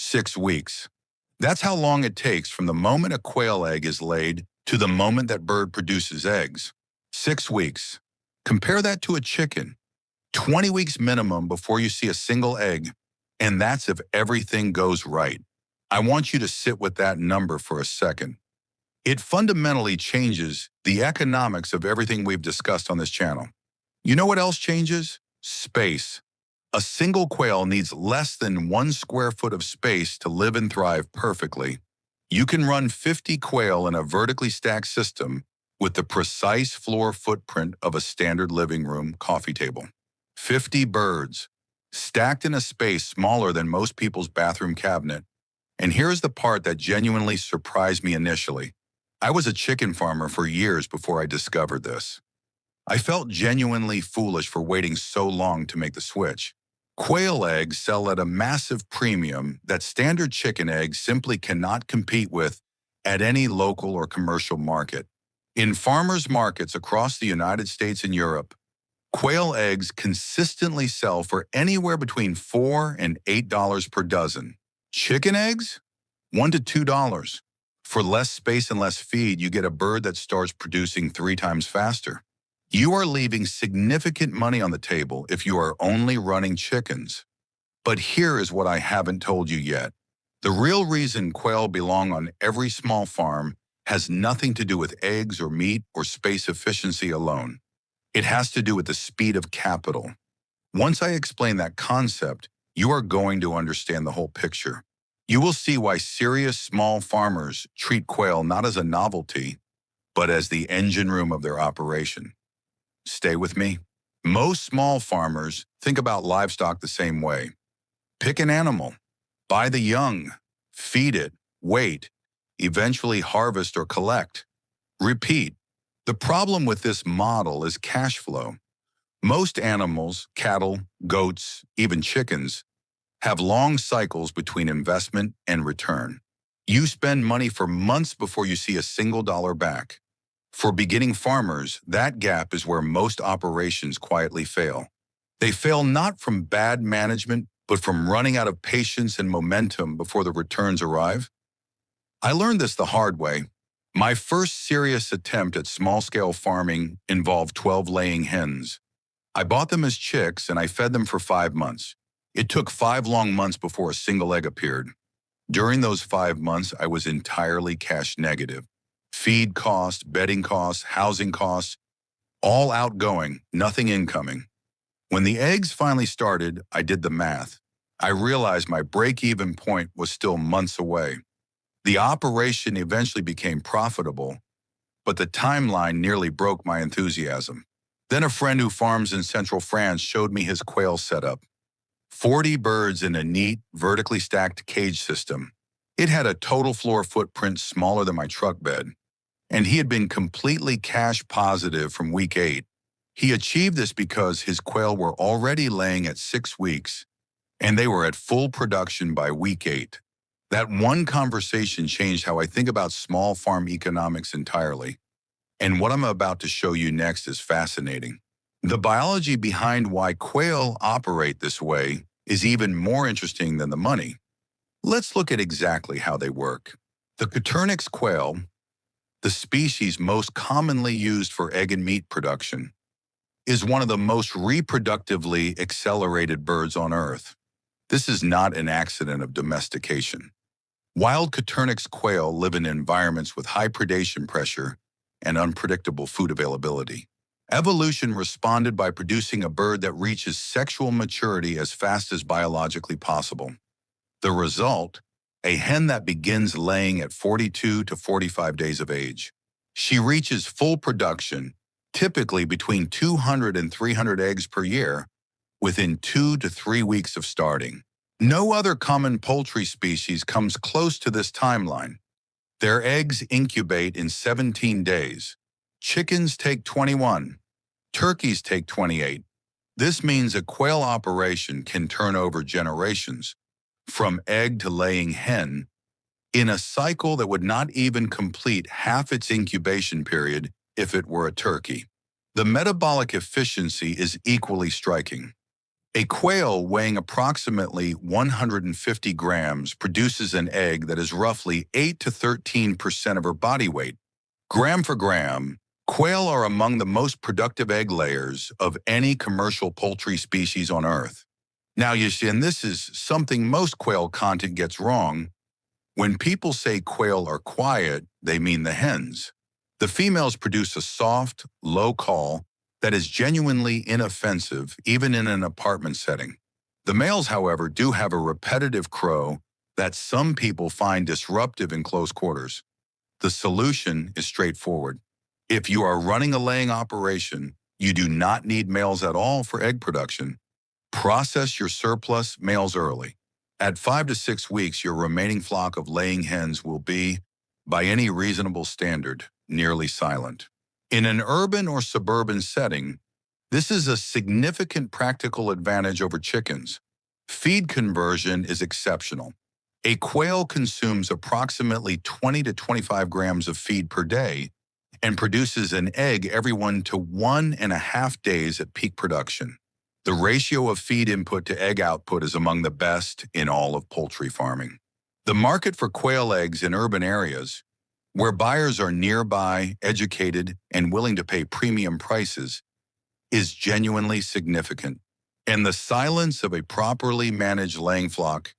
6 weeks. That's how long it takes from the moment a quail egg is laid to the moment that bird produces eggs. 6 weeks. Compare that to a chicken. 20 weeks minimum before you see a single egg, and that's if everything goes right. I want you to sit with that number for a second. It fundamentally changes the economics of everything we've discussed on this channel. You know what else changes? Space. A single quail needs less than 1 square foot of space to live and thrive perfectly. You can run 50 quail in a vertically stacked system with the precise floor footprint of a standard living room coffee table. 50 birds, stacked in a space smaller than most people's bathroom cabinet. And here's the part that genuinely surprised me initially. I was a chicken farmer for years before I discovered this. I felt genuinely foolish for waiting so long to make the switch. Quail eggs sell at a massive premium that standard chicken eggs simply cannot compete with at any local or commercial market. In farmers' markets across the United States and Europe, quail eggs consistently sell for anywhere between $4 and $8 per dozen. Chicken eggs? $1 to $2. For less space and less feed, you get a bird that starts producing 3 times faster. You are leaving significant money on the table if you are only running chickens. But here is what I haven't told you yet. The real reason quail belong on every small farm has nothing to do with eggs or meat or space efficiency alone. It has to do with the speed of capital. Once I explain that concept, you are going to understand the whole picture. You will see why serious small farmers treat quail not as a novelty, but as the engine room of their operation. Stay with me. Most small farmers think about livestock the same way. Pick an animal, buy the young, feed it, wait, eventually harvest or collect. Repeat. The problem with this model is cash flow. Most animals, cattle, goats, even chickens, have long cycles between investment and return. You spend money for months before you see a single dollar back. For beginning farmers, that gap is where most operations quietly fail. They fail not from bad management, but from running out of patience and momentum before the returns arrive. I learned this the hard way. My first serious attempt at small-scale farming involved 12 laying hens. I bought them as chicks and I fed them for 5 months. It took 5 long months before a single egg appeared. During those 5 months, I was entirely cash negative. Feed costs, bedding costs, housing costs, all outgoing, nothing incoming. When the eggs finally started, I did the math. I realized my break-even point was still months away. The operation eventually became profitable, but the timeline nearly broke my enthusiasm. Then a friend who farms in central France showed me his quail setup. 40 birds in a neat, vertically stacked cage system. It had a total floor footprint smaller than my truck bed, and he had been completely cash positive from week 8. He achieved this because his quail were already laying at 6 weeks, and they were at full production by week 8. That one conversation changed how I think about small farm economics entirely. And what I'm about to show you next is fascinating. The biology behind why quail operate this way is even more interesting than the money. Let's look at exactly how they work. The Coturnix quail, the species most commonly used for egg and meat production, is one of the most reproductively accelerated birds on Earth. This is not an accident of domestication. Wild Coturnix quail live in environments with high predation pressure and unpredictable food availability. Evolution responded by producing a bird that reaches sexual maturity as fast as biologically possible. The result, a hen that begins laying at 42 to 45 days of age. She reaches full production, typically between 200 and 300 eggs per year, within 2 to 3 weeks of starting. No other common poultry species comes close to this timeline. Their eggs incubate in 17 days. Chickens take 21. Turkeys take 28. This means a quail operation can turn over generations, from egg to laying hen, in a cycle that would not even complete half its incubation period if it were a turkey. The metabolic efficiency is equally striking. A quail weighing approximately 150 grams produces an egg that is roughly 8 to 13% of her body weight. Gram for gram, quail are among the most productive egg layers of any commercial poultry species on Earth. Now you see, and this is something most quail content gets wrong. When people say quail are quiet, they mean the hens. The females produce a soft, low call that is genuinely inoffensive even in an apartment setting. The males, however, do have a repetitive crow that some people find disruptive in close quarters. The solution is straightforward. If you are running a laying operation, you do not need males at all for egg production. Process your surplus males early. At 5 to 6 weeks, your remaining flock of laying hens will be, by any reasonable standard, nearly silent. In an urban or suburban setting, this is a significant practical advantage over chickens. Feed conversion is exceptional. A quail consumes approximately 20 to 25 grams of feed per day and produces an egg every 1 to 1.5 days at peak production. The ratio of feed input to egg output is among the best in all of poultry farming. The market for quail eggs in urban areas, where buyers are nearby, educated, and willing to pay premium prices, is genuinely significant. And the silence of a properly managed laying flock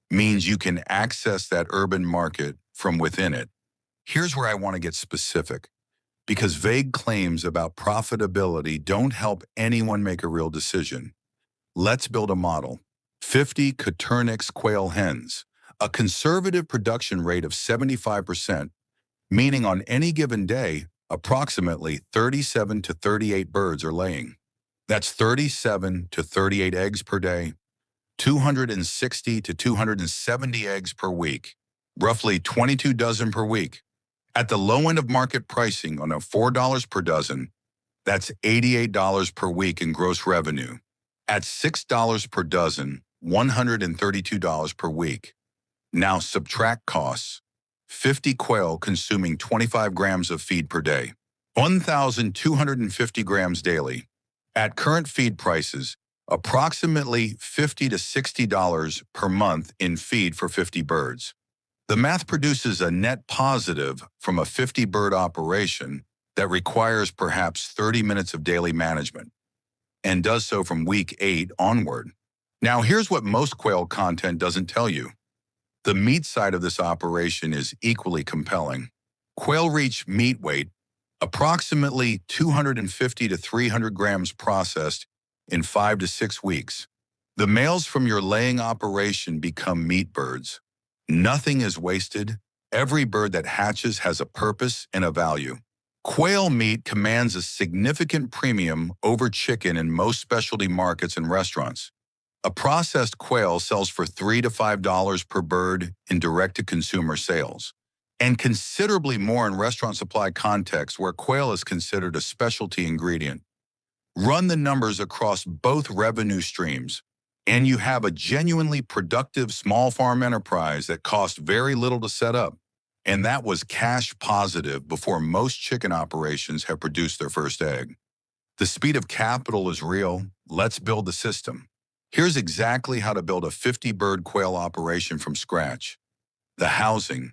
means you can access that urban market from within it. Here's where I want to get specific, because vague claims about profitability don't help anyone make a real decision. Let's build a model. 50 Coturnix quail hens, a conservative production rate of 75%, meaning on any given day, approximately 37 to 38 birds are laying. That's 37 to 38 eggs per day, 260 to 270 eggs per week, roughly 22 dozen per week. At the low end of market pricing on a $4 per dozen, that's $88 per week in gross revenue. At $6 per dozen, $132 per week. Now subtract costs. 50 quail consuming 25 grams of feed per day, 1,250 grams daily. At current feed prices, approximately $50 to $60 per month in feed for 50 birds. The math produces a net positive from a 50-bird operation that requires perhaps 30 minutes of daily management, and does so from week 8 onward. Now here's what most quail content doesn't tell you. The meat side of this operation is equally compelling. Quail reach meat weight, approximately 250 to 300 grams processed in 5 to 6 weeks. The males from your laying operation become meat birds. Nothing is wasted. Every bird that hatches has a purpose and a value. Quail meat commands a significant premium over chicken in most specialty markets and restaurants. A processed quail sells for $3 to $5 per bird in direct-to-consumer sales, and considerably more in restaurant supply contexts where quail is considered a specialty ingredient. Run the numbers across both revenue streams, and you have a genuinely productive small farm enterprise that cost very little to set up. And that was cash positive before most chicken operations have produced their first egg. The speed of capital is real. Let's build the system. Here's exactly how to build a 50-bird quail operation from scratch. The housing.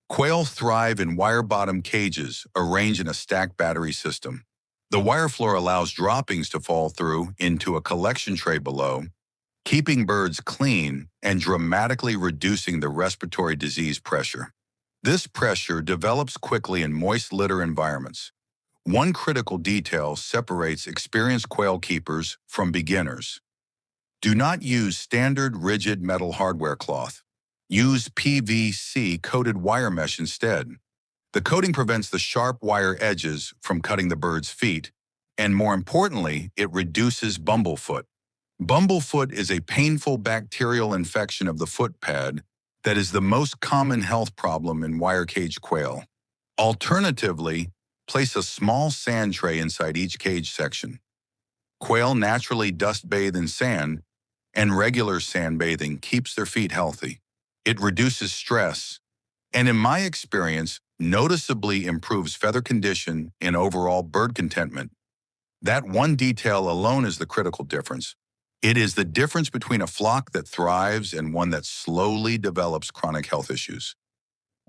Quail thrive in wire-bottom cages arranged in a stacked battery system. The wire floor allows droppings to fall through into a collection tray below, keeping birds clean and dramatically reducing the respiratory disease pressure. This pressure develops quickly in moist litter environments. One critical detail separates experienced quail keepers from beginners. Do not use standard rigid metal hardware cloth. Use PVC-coated wire mesh instead. The coating prevents the sharp wire edges from cutting the bird's feet, and more importantly, it reduces bumblefoot. Bumblefoot is a painful bacterial infection of the foot pad that is the most common health problem in wire cage quail. Alternatively, place a small sand tray inside each cage section. Quail naturally dust bathe in sand, and regular sand bathing keeps their feet healthy. It reduces stress, and in my experience, noticeably improves feather condition and overall bird contentment. That one detail alone is the critical difference. It is the difference between a flock that thrives and one that slowly develops chronic health issues.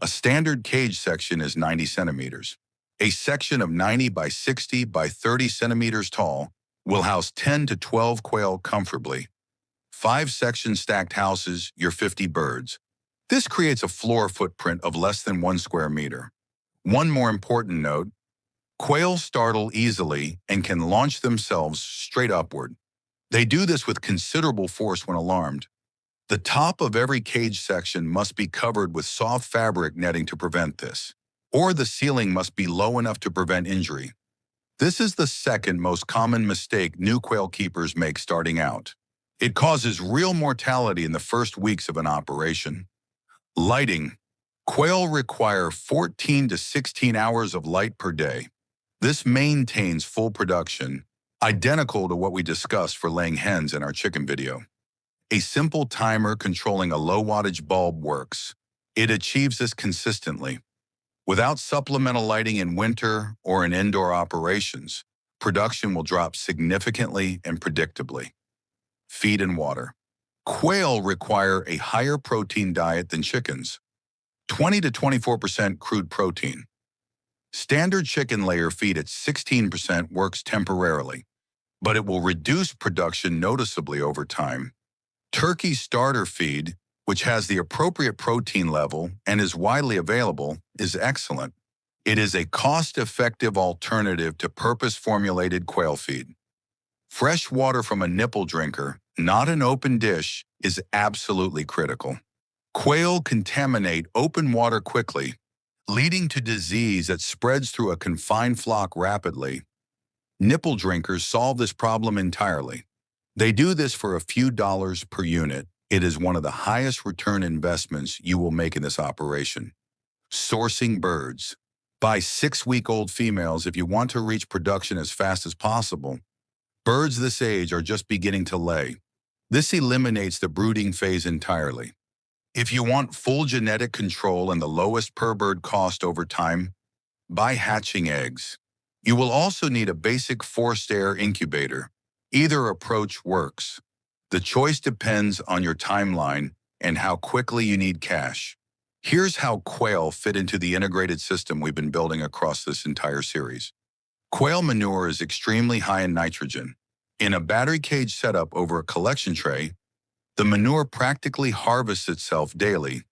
A standard cage section is 90 centimeters. A section of 90 by 60 by 30 centimeters tall will house 10 to 12 quail comfortably. 5-section stacked houses your 50 birds. This creates a floor footprint of less than 1 square meter. One more important note, quails startle easily and can launch themselves straight upward. They do this with considerable force when alarmed. The top of every cage section must be covered with soft fabric netting to prevent this, or the ceiling must be low enough to prevent injury. This is the second most common mistake new quail keepers make starting out. It causes real mortality in the first weeks of an operation. Lighting. Quail require 14 to 16 hours of light per day. This maintains full production, identical to what we discussed for laying hens in our chicken video. A simple timer controlling a low wattage bulb works. It achieves this consistently. Without supplemental lighting in winter or in indoor operations, production will drop significantly and predictably. Feed and water. Quail require a higher protein diet than chickens, 20 to 24% crude protein. Standard chicken layer feed at 16% works temporarily, but it will reduce production noticeably over time. Turkey starter feed, which has the appropriate protein level and is widely available, is excellent. It is a cost-effective alternative to purpose-formulated quail feed. Fresh water from a nipple drinker, not an open dish, is absolutely critical. Quail contaminate open water quickly, leading to disease that spreads through a confined flock rapidly. Nipple drinkers solve this problem entirely. They do this for a few dollars per unit. It is one of the highest return investments you will make in this operation. Sourcing birds. Buy 6-week-old females if you want to reach production as fast as possible. Birds this age are just beginning to lay. This eliminates the brooding phase entirely. If you want full genetic control and the lowest per bird cost over time, buy hatching eggs. You will also need a basic forced air incubator. Either approach works. The choice depends on your timeline and how quickly you need cash. Here's how quail fit into the integrated system we've been building across this entire series. Quail manure is extremely high in nitrogen. In a battery cage setup over a collection tray, the manure practically harvests itself daily.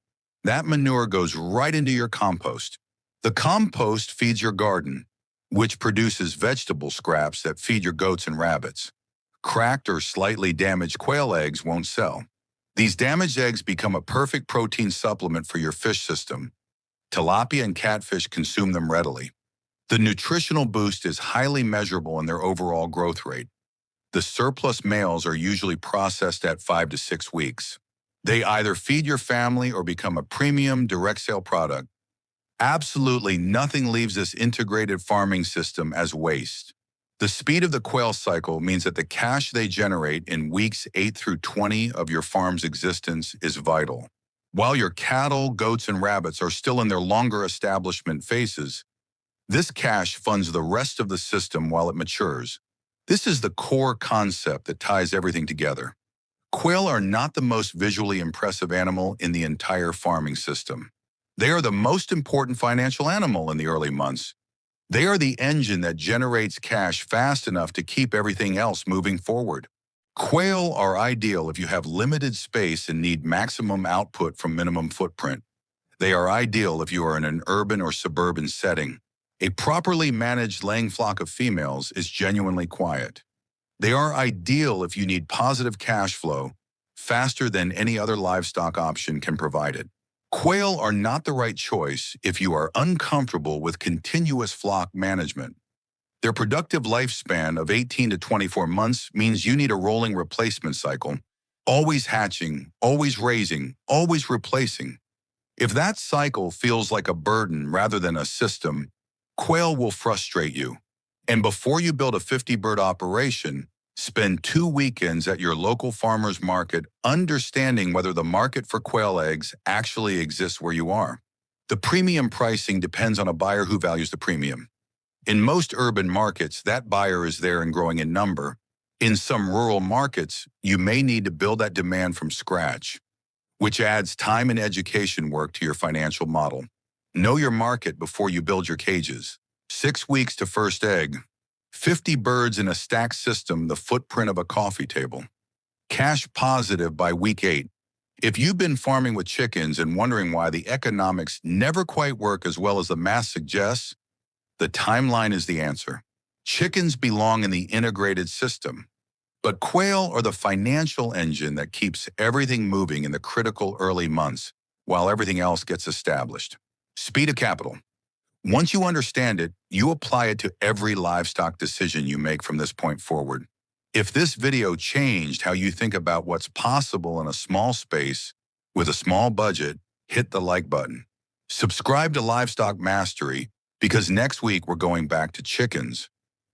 That manure goes right into your compost. The compost feeds your garden, which produces vegetable scraps that feed your goats and rabbits. Cracked or slightly damaged quail eggs won't sell. These damaged eggs become a perfect protein supplement for your fish system. Tilapia and catfish consume them readily. The nutritional boost is highly measurable in their overall growth rate. The surplus males are usually processed at 5 to 6 weeks. They either feed your family or become a premium direct sale product. Absolutely nothing leaves this integrated farming system as waste. The speed of the quail cycle means that the cash they generate in weeks 8 through 20 of your farm's existence is vital. While your cattle, goats, and rabbits are still in their longer establishment phases, this cash funds the rest of the system while it matures. This is the core concept that ties everything together. Quail are not the most visually impressive animal in the entire farming system. They are the most important financial animal in the early months. They are the engine that generates cash fast enough to keep everything else moving forward. Quail are ideal if you have limited space and need maximum output from minimum footprint. They are ideal if you are in an urban or suburban setting. A properly managed laying flock of females is genuinely quiet. They are ideal if you need positive cash flow, faster than any other livestock option can provide it. Quail are not the right choice if you are uncomfortable with continuous flock management. Their productive lifespan of 18 to 24 months means you need a rolling replacement cycle, always hatching, always raising, always replacing. If that cycle feels like a burden rather than a system, quail will frustrate you. And before you build a 50-bird operation, spend 2 weekends at your local farmer's market understanding whether the market for quail eggs actually exists where you are. The premium pricing depends on a buyer who values the premium. In most urban markets, that buyer is there and growing in number. In some rural markets, you may need to build that demand from scratch, which adds time and education work to your financial model. Know your market before you build your cages. 6 weeks to first egg. 50 birds in a stacked system, the footprint of a coffee table. Cash positive by week 8. If you've been farming with chickens and wondering why the economics never quite work as well as the math suggests, the timeline is the answer. Chickens belong in the integrated system, but quail are the financial engine that keeps everything moving in the critical early months while everything else gets established. Speed of capital. Once you understand it, you apply it to every livestock decision you make from this point forward. If this video changed how you think about what's possible in a small space with a small budget, hit the like button. Subscribe to Livestock Mastery because next week we're going back to chickens,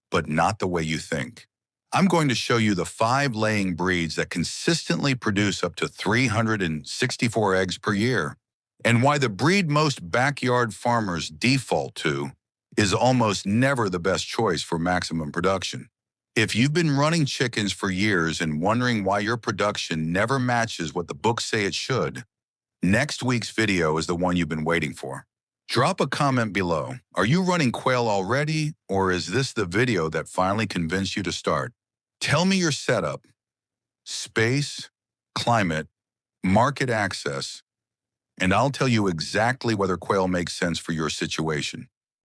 but not the way you think. I'm going to show you the 5 laying breeds that consistently produce up to 364 eggs per year, and why the breed most backyard farmers default to is almost never the best choice for maximum production. If you've been running chickens for years and wondering why your production never matches what the books say it should, next week's video is the one you've been waiting for. Drop a comment below. Are you running quail already, or is this the video that finally convinced you to start? Tell me your setup, space, climate, market access, and I'll tell you exactly whether quail makes sense for your situation.